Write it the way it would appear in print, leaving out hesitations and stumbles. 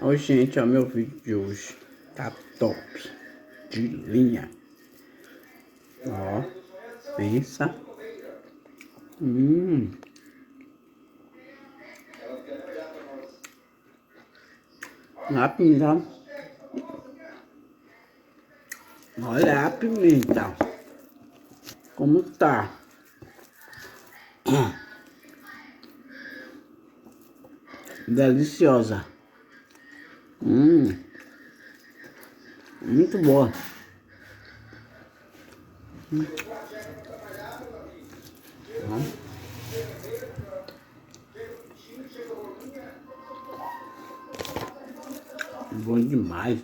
Oi, gente, ó, meu vídeo de hoje tá top de linha. Ó, pensa. A pimenta. Olha a pimenta. Como tá? Deliciosa. Muito boa. Bom demais.